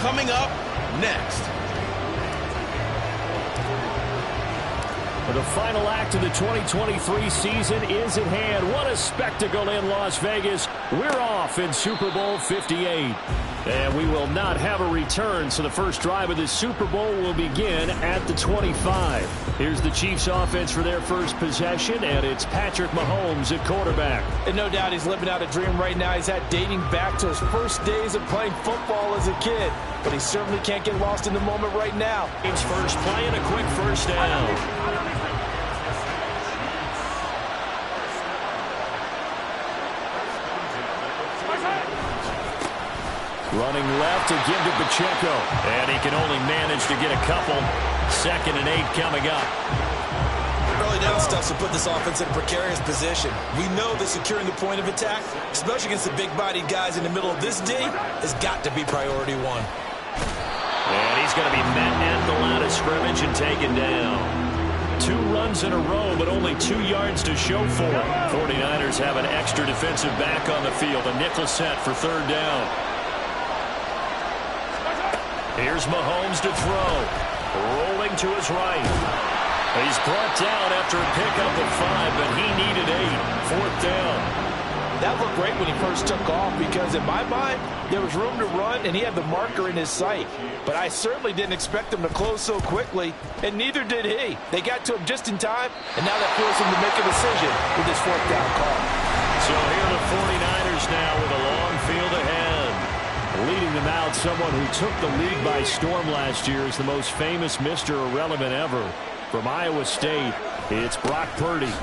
coming up next. The final act of the 2023 season is at hand. What a spectacle in Las Vegas. We're off in Super Bowl 58. And we will not have a return, so the first drive of the Super Bowl will begin at the 25. Here's the Chiefs offense for their first possession, and it's Patrick Mahomes at quarterback. And no doubt he's living out a dream right now. He's had dating back to his first days of playing football as a kid. But he certainly can't get lost in the moment right now. Team's first play and a quick first down. Running left to give to Pacheco. And he can only manage to get a couple. 2nd and 8 coming up. Early down stuff to put this offense in a precarious position. We know that securing the point of attack, especially against the big-bodied guys in the middle of this D, has got to be priority one. And he's going to be met at the line of scrimmage and taken down. 2 runs in a row, but only 2 yards to show for it. 49ers have an extra defensive back on the field. A nickel set for 3rd down. Here's Mahomes to throw. Rolling to his right. He's brought down after a pickup of 5, but he needed 8. 4th down. That looked great when he first took off because in my mind, there was room to run and he had the marker in his sight. But I certainly didn't expect him to close so quickly, and neither did he. They got to him just in time, and now that forced him to make a decision with his 4th down call. So here are the 49ers now with a long field ahead. Leading them out, someone who took the league by storm last year is the most famous Mr. Irrelevant ever. From Iowa State, it's Brock Purdy.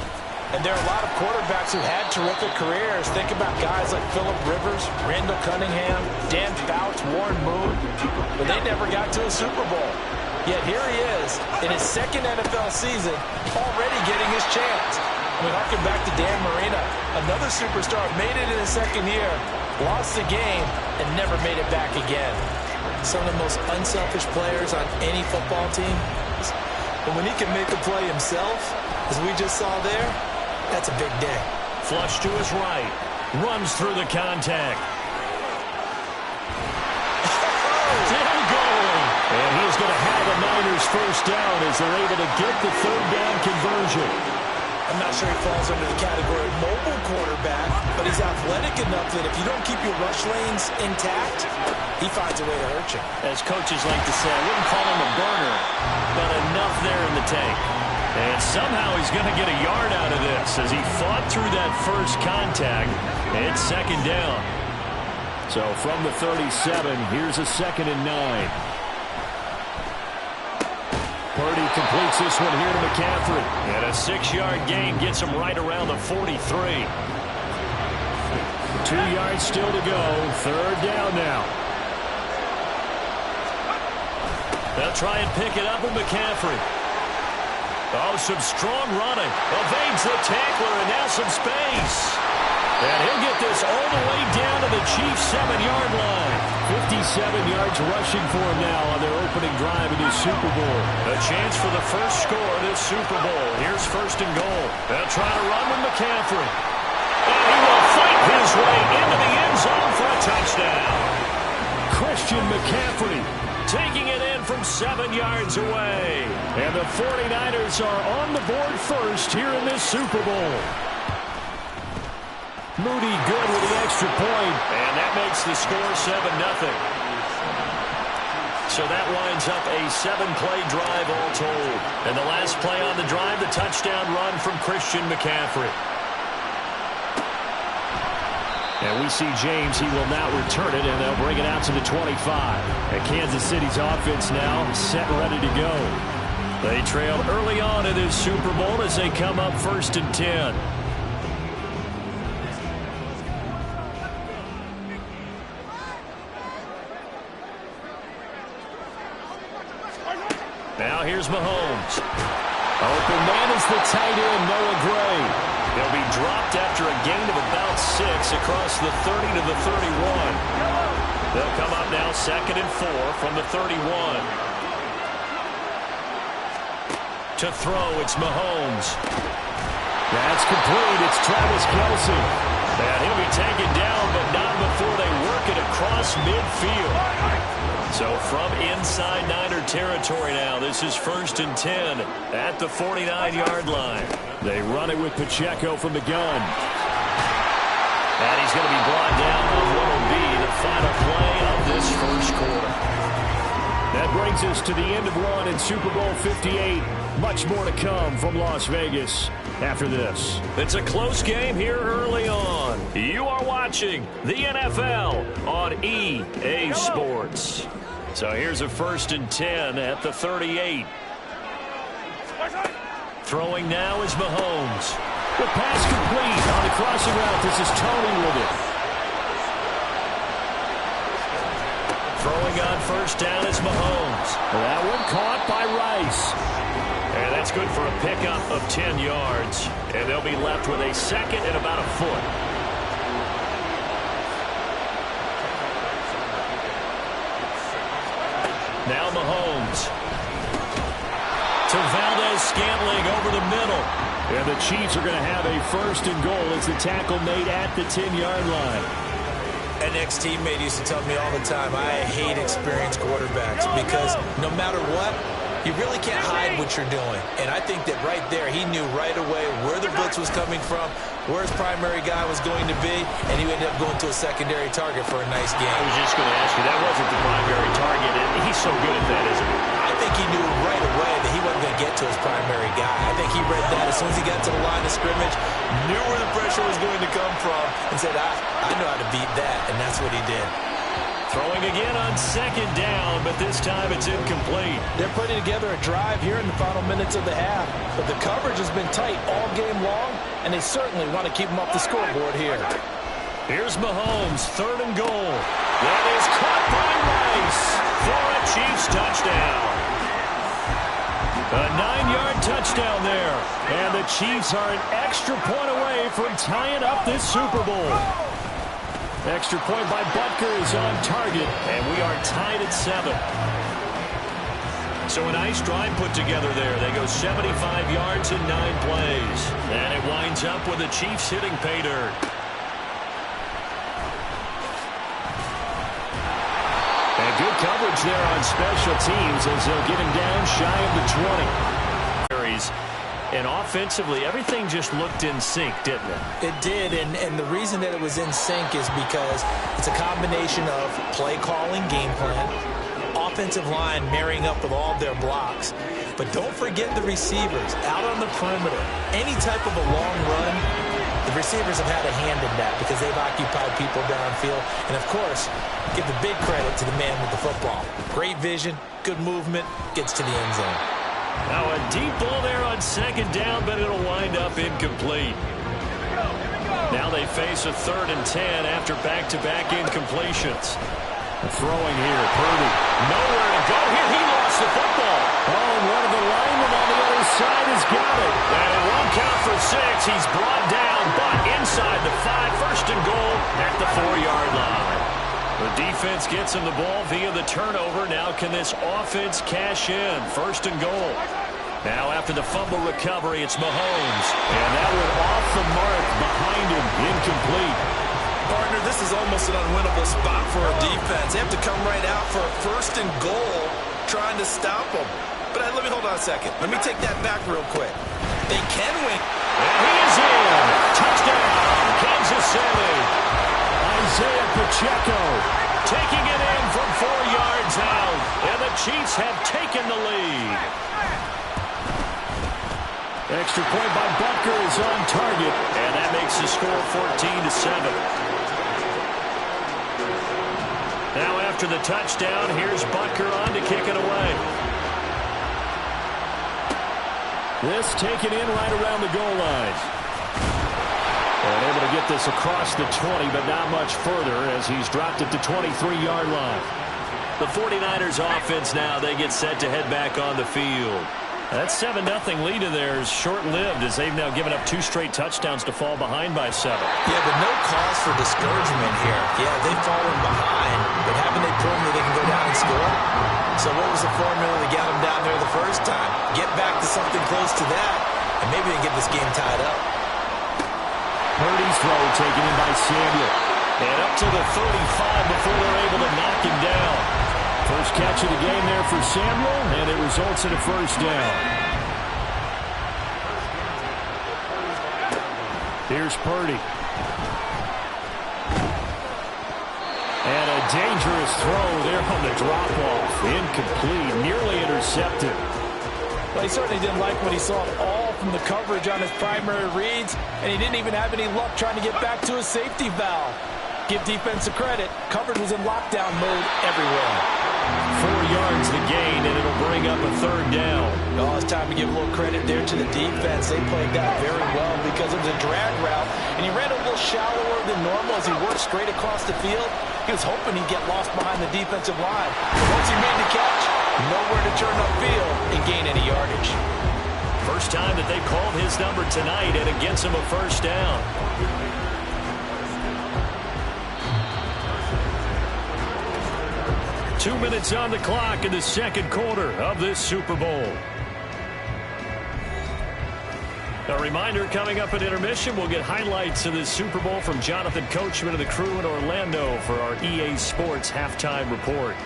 And there are a lot of quarterbacks who had terrific careers. Think about guys like Phillip Rivers, Randall Cunningham, Dan Fouts, Warren Moon. But they never got to a Super Bowl. Yet here he is, in his 2nd NFL season, already getting his chance. I mean, harken back to Dan Marino. Another superstar made it in his 2nd year, lost the game, and never made it back again. Some of the most unselfish players on any football team. But when he can make a play himself, as we just saw there, that's a big day. Flush to his right. Runs through the contact. Still going. And he's going to have a Niners first down as they're able to get the 3rd down conversion. I'm not sure he falls under the category of mobile quarterback, but he's athletic enough that if you don't keep your rush lanes intact, he finds a way to hurt you. As coaches like to say, I wouldn't call him a burner, but enough there in the tank. And somehow he's going to get a yard out of this as he fought through that first contact. It's 2nd down. So from the 37, here's a 2nd and 9. Purdy completes this one here to McCaffrey. And a 6-yard gain gets him right around the 43. 2 yards still to go. 3rd down now. They'll try and pick it up with McCaffrey. Oh, some strong running. Evades the tackler, and now some space. And he'll get this all the way down to the Chiefs' 7-yard line. 57 yards rushing for him now on their opening drive in this Super Bowl. A chance for the first score of this Super Bowl. Here's 1st and goal. They'll try to run with McCaffrey. And he will fight his way into the end zone for a touchdown. Christian McCaffrey taking it in from 7 yards away. And the 49ers are on the board first here in this Super Bowl. Moody good with the extra point. And that makes the score 7-0. So that winds up a 7-play drive all told. And the last play on the drive, the touchdown run from Christian McCaffrey. And we see James. He will now return it, and they'll bring it out to the 25. And Kansas City's offense now set ready to go. They trailed early on in this Super Bowl as they come up 1st and 10. Now here's Mahomes. Open man is the tight end, Noah Gray. He'll be dropped after a gain of about 6 across the 30 to the 31. They'll come up now 2nd and 4 from the 31. To throw, it's Mahomes. That's complete. It's Travis Kelce. And he'll be taken down, but not before they work it across midfield. So from inside Niner territory now, this is 1st and 10 at the 49-yard line. They run it with Pacheco from the gun. And he's going to be brought down on what will be the final play of this first quarter. That brings us to the end of one in Super Bowl 58. Much more to come from Las Vegas after this. It's a close game here early on. You are watching the NFL on EA Sports. So here's a 1st and 10 at the 38. Throwing now is Mahomes. The pass complete on the crossing route. This is Tony with it. Throwing on 1st down is Mahomes. That one caught by Rice. And that's good for a pickup of 10 yards. And they'll be left with a 2nd and about a foot. Now Mahomes. To Valdez-Scantling over the middle. And the Chiefs are going to have a 1st and goal as the tackle made at the 10-yard line. An ex-teammate used to tell me all the time, I hate experienced quarterbacks because no matter what, you really can't hide what you're doing. And I think that right there, he knew right away where the blitz was coming from, where his primary guy was going to be, and he ended up going to a secondary target for a nice game. I was just going to ask you, that wasn't the primary target. He's so good at that, isn't he? I think he knew right away that he wasn't going to get to his primary guy. I think he read that as soon as he got to the line of scrimmage, knew where the pressure was going to come from, and said, I know how to beat that, and that's what he did. Throwing again on 2nd down, but this time it's incomplete. They're putting together a drive here in the final minutes of the half, but the coverage has been tight all game long, and they certainly want to keep them off the scoreboard here. Here's Mahomes, 3rd and goal. That is caught by Rice for a Chiefs touchdown. A 9-yard touchdown there, and the Chiefs are an extra point away from tying up this Super Bowl. Extra point by Butker is on target, and we are tied at 7. So a nice drive put together there. They go 75 yards in 9 plays. And it winds up with the Chiefs hitting pay dirt. And good coverage there on special teams as they'll get him down shy of the 20. And offensively, everything just looked in sync, didn't it? It did, and the reason that it was in sync is because it's a combination of play calling, game plan, offensive line marrying up with all their blocks. But don't forget the receivers out on the perimeter. Any type of a long run, the receivers have had a hand in that because they've occupied people downfield. And, of course, give the big credit to the man with the football. Great vision, good movement, gets to the end zone. Now a deep ball there on 2nd down, but it'll wind up incomplete. Now they face a 3rd and 10 after back-to-back incompletions. Throwing here, Purdy. Nowhere to go here. He lost the football. Oh, and one of the linemen on the other side has got it. And it won't count for 6. He's brought down, but inside the 5. 1st and goal at the 4-yard line. The defense gets him the ball via the turnover. Now can this offense cash in? 1st and goal. Now after the fumble recovery, it's Mahomes. And that one off the mark behind him. Incomplete. Partner, this is almost an unwinnable spot for a defense. They have to come right out for a 1st and goal trying to stop them. But let me hold on a second. Let me take that back real quick. They can win. And he is in. Touchdown, Kansas City. Isaiah Pacheco taking it in from 4 yards out. And the Chiefs have taken the lead. Extra point by Butker is on target. And that makes the score 14-7. Now after the touchdown, here's Butker on to kick it away. This taken in right around the goal line. And able to get this across the 20, but not much further as he's dropped it to 23-yard line. The 49ers offense now, they get set to head back on the field. That 7-0 lead of theirs short-lived as they've now given up 2 straight touchdowns to fall behind by 7. Yeah, but no cause for discouragement here. Yeah, they've fallen behind, but haven't they proven that they can go down and score? So what was the formula that got them down there the first time? Get back to something close to that, and maybe they can get this game tied up. Purdy's throw taken in by Samuel. And up to the 35 before they're able to knock him down. First catch of the game there for Samuel, and it results in a first down. Here's Purdy. And a dangerous throw there on the drop-off. Incomplete, nearly intercepted. Well, he certainly didn't like what he saw at all from the coverage on his primary reads, and he didn't even have any luck trying to get back to his safety valve. Give defense a credit. Coverage was in lockdown mode everywhere. 4 yards the gain, and it'll bring up a third down. Oh, it's time to give a little credit there to the defense. They played that very well because it was a drag route, and he ran a little shallower than normal as he worked straight across the field. He was hoping he'd get lost behind the defensive line. Once he made the catch, nowhere to turn upfield and gain any yardage. First time that they've called his number tonight, and it gets him a first down. Two minutes on the clock in the second quarter of this Super Bowl. A reminder, coming up at intermission, we'll get highlights of this Super Bowl from Jonathan Coachman and the crew in Orlando for our EA Sports halftime report.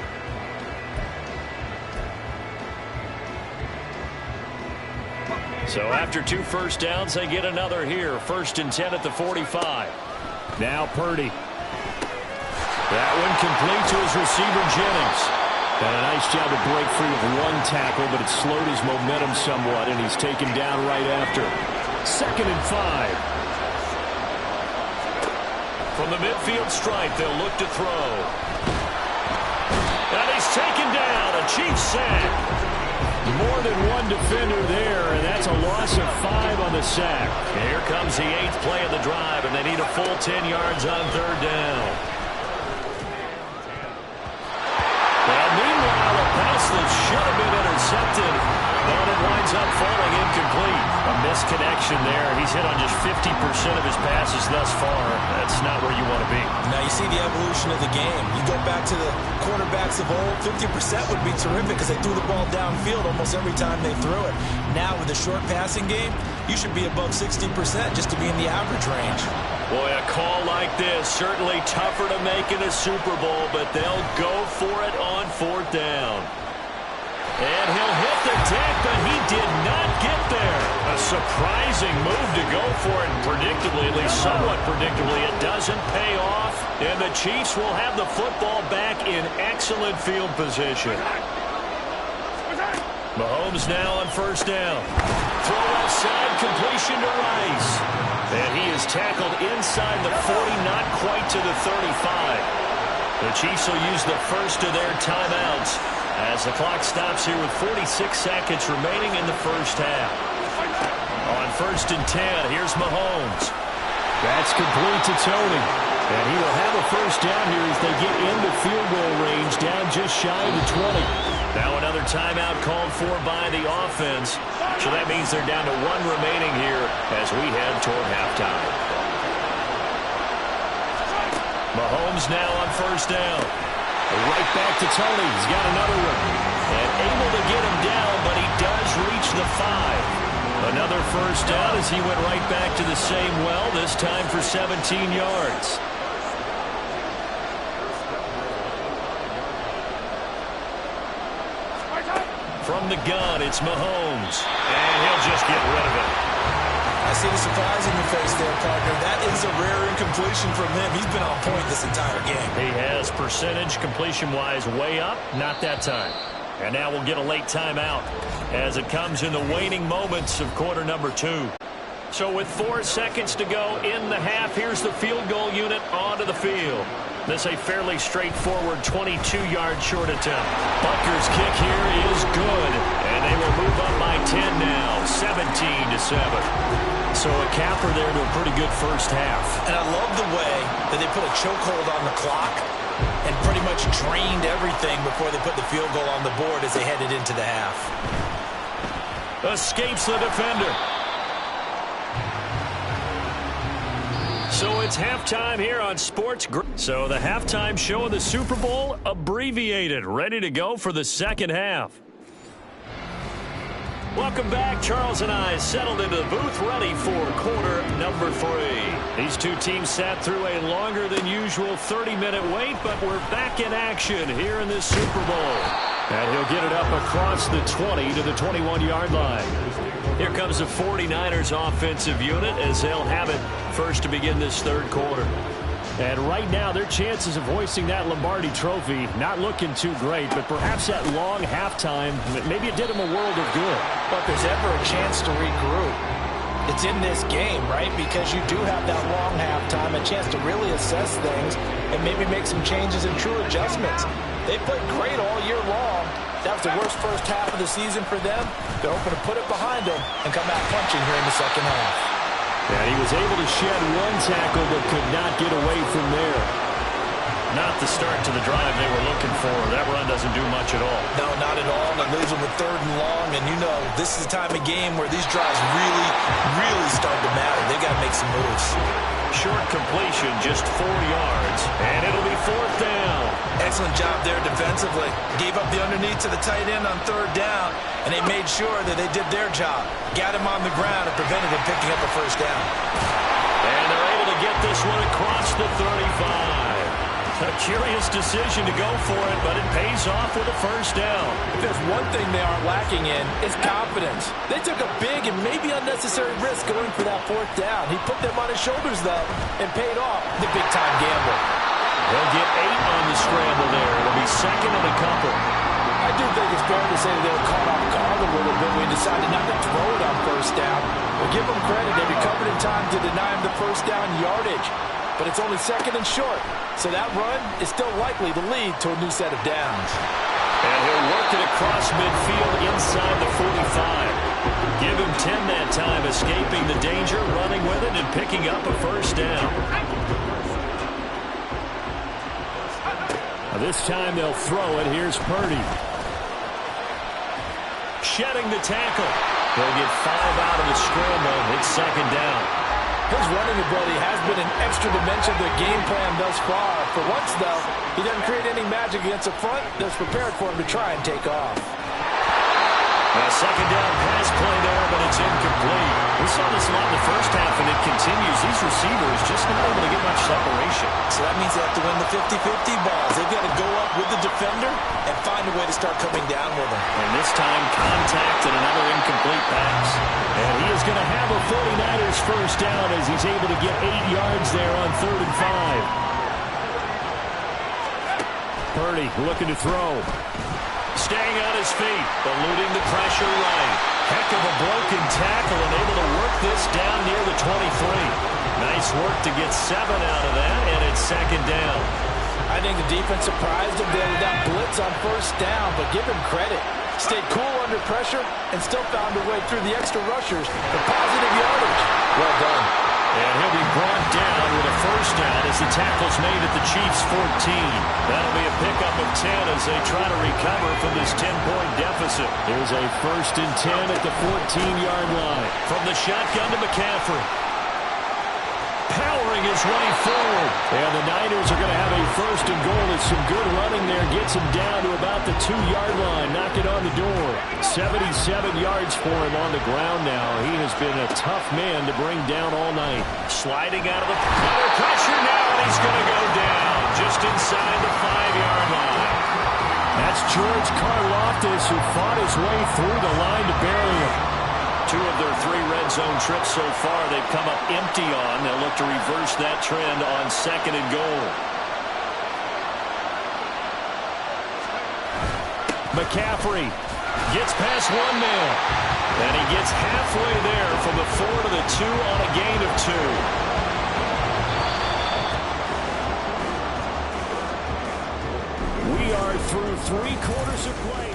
So after 2 first downs, they get another here. 1st and 10 at the 45. Now Purdy. That one complete to his receiver, Jennings. And a nice job to break free of one tackle, but it slowed his momentum somewhat, and he's taken down right after. 2nd and 5. From the midfield stripe, they'll look to throw. And he's taken down. A Chiefs sack. More than one defender there, and that's a loss of 5 on the sack. And here comes the 8th play of the drive, and they need a full 10 yards on 3rd down. And meanwhile, a pass that should have been intercepted, but it winds up falling incomplete. A misconnection there. He's hit on just 50% of his passes thus far. That's not where you want to be. Now you see the evolution of the game. You go back to the quarterbacks of old, 50% would be terrific because they threw the ball downfield almost every time they threw it. Now with the short passing game, you should be above 60% just to be in the average range. Boy, a call like this, certainly tougher to make in a Super Bowl, but they'll go for it on 4th down. And he'll hit the deck, but he did not get there. A surprising move to go for it, and predictably, at least somewhat predictably, it doesn't pay off. And the Chiefs will have the football back in excellent field position. Mahomes now on 1st down. Throw outside, completion to Rice. And he is tackled inside the 40, not quite to the 35. The Chiefs will use the first of their timeouts as the clock stops here with 46 seconds remaining in the first half. On 1st and 10, here's Mahomes. That's complete to Tony. And he will have a first down here as they get into field goal range, down just shy of the 20. Now another timeout called for by the offense. So that means they're down to 1 remaining here as we head toward halftime. Mahomes now on 1st down. Right back to Tony. He's got another one. And able to get him down, but he does reach the 5. Another first down as he went right back to the same well, this time for 17 yards. From the gun, it's Mahomes. And he'll just get rid of it. I see the surprise in your face there, partner. That is a rare incompletion from him. He's been on point this entire game. He has percentage completion-wise way up, not that time. And now we'll get a late timeout as it comes in the waning moments of quarter number 2. So with 4 seconds to go in the half, here's the field goal unit onto the field. This a fairly straightforward 22-yard short attempt. Butker's kick here is good, and they will move up by 10 now, 17-7. So a capper there to a pretty good first half. And I love the way that they put a chokehold on the clock and pretty much drained everything before they put the field goal on the board as they headed into the half. Escapes the defender. So it's halftime here on Sports. So the halftime show of the Super Bowl abbreviated, ready to go for the second half. Welcome back. Charles and I settled into the booth ready for quarter number 3. These two teams sat through a longer than usual 30-minute wait, but we're back in action here in this Super Bowl. And he'll get it up across the 20 to the 21-yard line. Here comes the 49ers offensive unit as they'll have it first to begin this third quarter. And right now, their chances of hoisting that Lombardi trophy not looking too great, but perhaps that long halftime, maybe it did them a world of good. But there's ever a chance to regroup. It's in this game, right? Because you do have that long halftime, a chance to really assess things and maybe make some changes and true adjustments. They played great all year long. That was the worst first half of the season for them. They're hoping to put it behind them and come out punching here in the second half. And he was able to shed one tackle but could not get away from there. Not the start to the drive they were looking for. That run doesn't do much at all. No, not at all. It leaves them with third and long, and you know this is the time of game where these drives really start to matter. They've got to make some moves. Short completion, just 4 yards, and it'll be fourth down. Excellent job there defensively. Gave up the underneath to the tight end on third down, and they made sure that they did their job. Got him on the ground and prevented him picking up a first down. And they're able to get this one across the 35. A curious decision to go for it, but it pays off with a first down. If there's one thing they aren't lacking in, it's confidence. They took a big and maybe unnecessary risk going for that fourth down. He put them on his shoulders, though, and paid off the big-time gamble. They'll get 8 on the scramble there. It'll be second and a couple. I do think it's fair to say that they were caught off guard a little bit when we decided not to throw it on first down. But give them credit. They recovered in time to deny him the first down yardage. But it's only second and short. So that run is still likely to lead to a new set of downs. And he'll work it across midfield inside the 45. Give him 10 that time, escaping the danger, running with it, and picking up a first down. This time they'll throw it. Here's Purdy. Shedding the tackle. They'll get 5 out of the scramble. It's second down. His running ability has been an extra dimension to the game plan thus far. For once, though, he doesn't create any magic against the front that's prepared for him to try and take off. A second down pass play there, but it's incomplete. We saw this a lot in the first half, and it continues. These receivers just not able to get much separation. So that means they have to win the 50-50 balls. They've got to go up with the defender and find a way to start coming down with him. And this time, contact and another incomplete pass. And he is going to have a 49ers first down as he's able to get 8 yards there on 3rd and 5. Purdy looking to throw. Staying on his feet, eluding the pressure right. Heck of a broken tackle and able to work this down near the 23. Nice work to get 7 out of that, and it's second down. I think the defense surprised him there with that blitz on first down, but give him credit. Stayed cool under pressure and still found a way through the extra rushers for positive yardage. Well done. And he'll be brought down with a first down as the tackle's made at the Chiefs' 14. That'll be a pickup of 10 as they try to recover from this 10-point deficit. Here's a 1st and 10 at the 14-yard line. From the shotgun to McCaffrey. Powering his way forward. And the Niners are going to have a 1st and goal. It's some good running there. Gets him down to about the 2-yard line. Knock it on the door. 77 yards for him on the ground now. He has been a tough man to bring down all night. Sliding out of the under pressure now, and he's going to go down just inside the 5-yard line. That's George Karlaftis, who fought his way through the line to bury him. 2 of their 3 red zone trips so far they've come up empty on. They'll look to reverse that trend on 2nd and goal. McCaffrey gets past 1 man. And he gets halfway there from the 4 to the 2 on a gain of 2. We are through 3 quarters of play.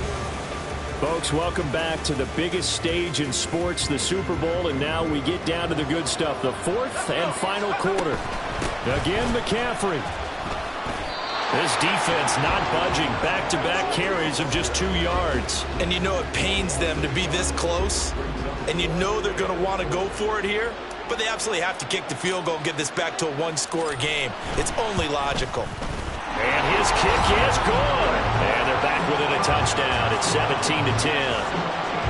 Folks, welcome back to the biggest stage in sports, the Super Bowl, and now we get down to the good stuff, the 4th and final quarter. Again, McCaffrey. This defense not budging. Back-to-back carries of just 2 yards. And you know it pains them to be this close, and you know they're going to want to go for it here, but they absolutely have to kick the field goal and get this back to a 1-score game. It's only logical. And his kick is good. And they're back within a touchdown. It's 17-10.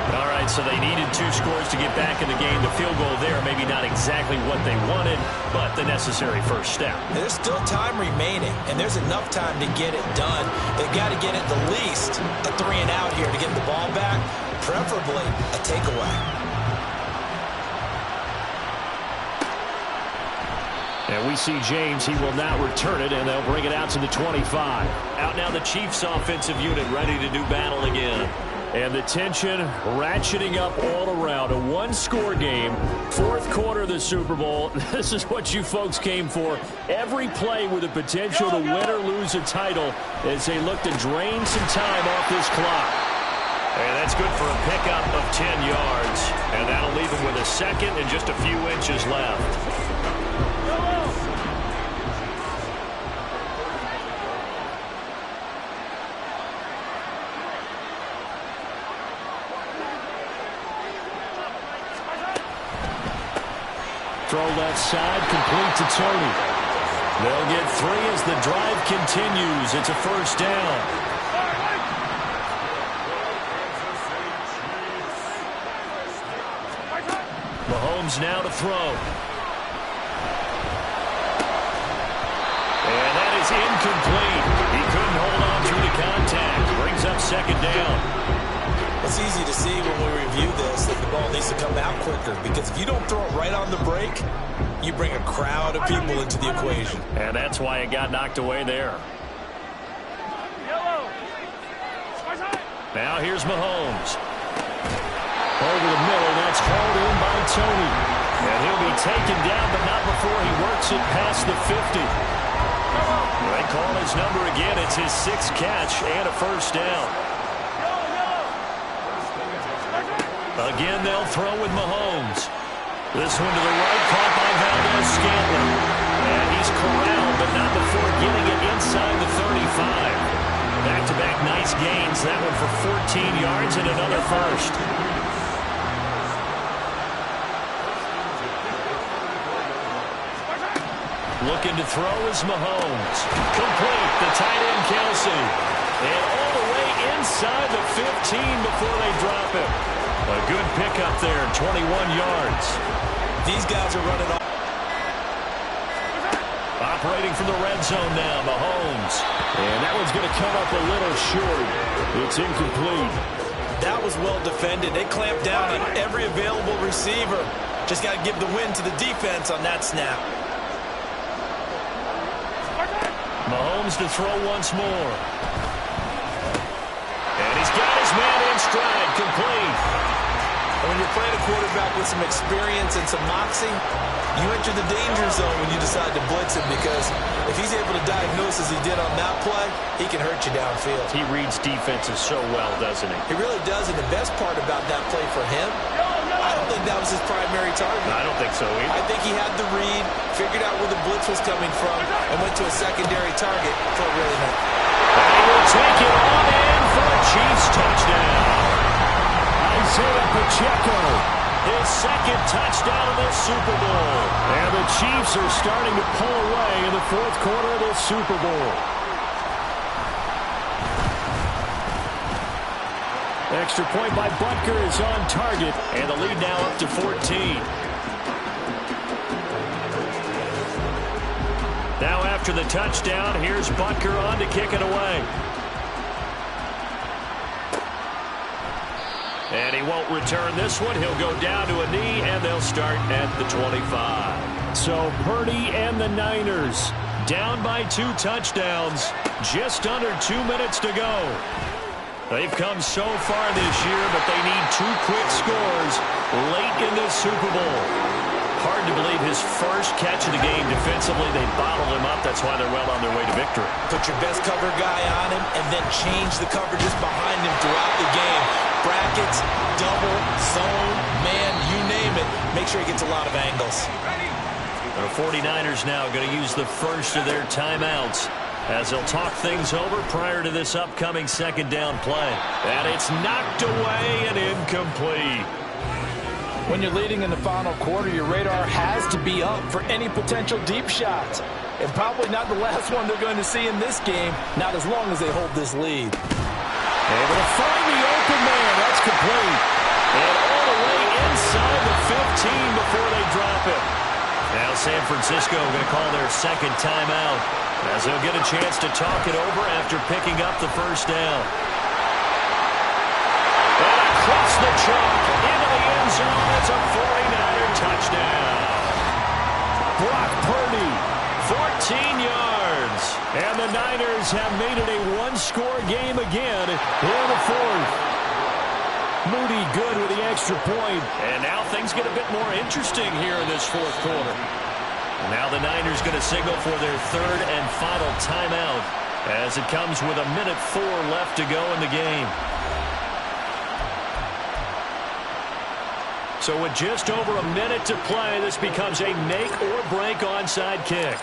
All right, so they needed 2 scores to get back in the game. The field goal there, maybe not exactly what they wanted, but the necessary first step. There's still time remaining, and there's enough time to get it done. They've got to get at the least a 3-and-out here to get the ball back, preferably a takeaway. And we see James. He will not return it, and they'll bring it out to the 25. Out now the Chiefs offensive unit ready to do battle again. And the tension ratcheting up all around. A one-score game, 4th quarter of the Super Bowl. This is what you folks came for. Every play with the potential to win or lose a title as they look to drain some time off this clock. And that's good for a pickup of 10 yards. And that'll leave him with a second and just a few inches left. Throw left side, complete to Tony. They'll get 3 as the drive continues. It's a first down. Mahomes now to throw. And that is incomplete. He couldn't hold on through the contact. Brings up second down. It's easy to see when we review this that the ball needs to come out quicker, because if you don't throw it right on the break, you bring a crowd of people into the equation. And that's why it got knocked away there. Now here's Mahomes. Over the middle, that's hauled in by Tony. And he'll be taken down, but not before he works it past the 50. They call his number again. It's his 6th catch and a first down. Again, they'll throw with Mahomes. This one to the right, caught by Valdez-Scantling. And he's corralled, but not before getting it inside the 35. Back-to-back nice gains. That one for 14 yards and another first. Looking to throw is Mahomes. Complete, the tight end Kelsey. And all the way inside the 15 before they drop him. A good pickup there, 21 yards. These guys are running off. Operating from the red zone now, Mahomes. And that one's going to come up a little short. It's incomplete. That was well defended. They clamped down on every available receiver. Just got to give the win to the defense on that snap. Mahomes to throw once more. And he's got his man in stride, complete. And when you're playing a quarterback with some experience and some moxie, you enter the danger zone when you decide to blitz him, because if he's able to diagnose as he did on that play, he can hurt you downfield. He reads defenses so well, doesn't he? He really does, and the best part about that play for him, I don't think that was his primary target. I don't think so either. I think he had the read, figured out where the blitz was coming from, and went to a secondary target for a really nice. And he will take it on in for a Chiefs touchdown. Isaiah Pacheco. His 2nd touchdown of this Super Bowl. And the Chiefs are starting to pull away in the 4th quarter of this Super Bowl. Extra point by Butker is on target. And the lead now up to 14. Now after the touchdown, here's Butker on to kick it away. And he won't return this one. He'll go down to a knee, and they'll start at the 25. So Purdy and the Niners down by 2 touchdowns. Just under 2 minutes to go. They've come so far this year, but they need 2 quick scores late in this Super Bowl. Hard to believe his first catch of the game defensively. They bottled him up. That's why they're well on their way to victory. Put your best cover guy on him and then change the coverages behind him throughout the game. Brackets, double, zone, man, you name it. Make sure he gets a lot of angles. The 49ers now going to use the first of their timeouts as they'll talk things over prior to this upcoming 2nd down play. And it's knocked away and incomplete. When you're leading in the final quarter, your radar has to be up for any potential deep shots. And probably not the last one they're going to see in this game, not as long as they hold this lead. Able to find the open man. That's complete. San Francisco going to call their second timeout as they'll get a chance to talk it over after picking up the first down. And across the chalk into the end zone. It's a 49er touchdown. Brock Purdy. 14 yards. And the Niners have made it a one-score game again in the fourth. Moody good with the extra point. And now things get a bit more interesting here in this fourth quarter. Now the Niners going to signal for their third and final timeout as it comes with 1:04 left to go in the game. So with just over a minute to play, this becomes a make-or-break onside kick.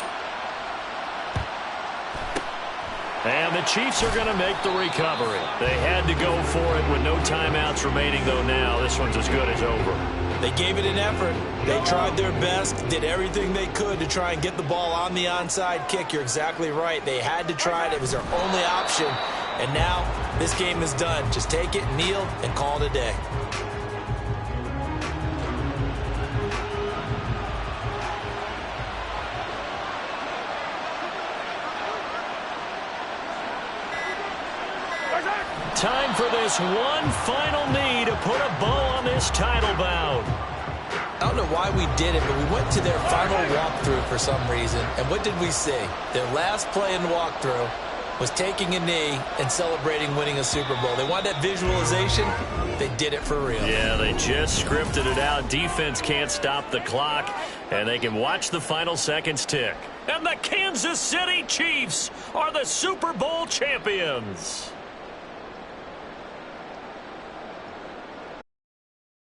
And the Chiefs are going to make the recovery. They had to go for it with no timeouts remaining, though now this one's as good as over. They gave it an effort. They tried their best, did everything they could to try and get the ball on the onside kick. You're exactly right. They had to try it. It was their only option. And now this game is done. Just take it, kneel, and call it a day. Time for this one final knee to put a bow on this title bout. I don't know why we did it, but we went to their final walkthrough for some reason. And what did we see? Their last play in the walkthrough was taking a knee and celebrating winning a Super Bowl. They wanted that visualization. They did it for real. Yeah, they just scripted it out. Defense can't stop the clock, and they can watch the final seconds tick. And the Kansas City Chiefs are the Super Bowl champions.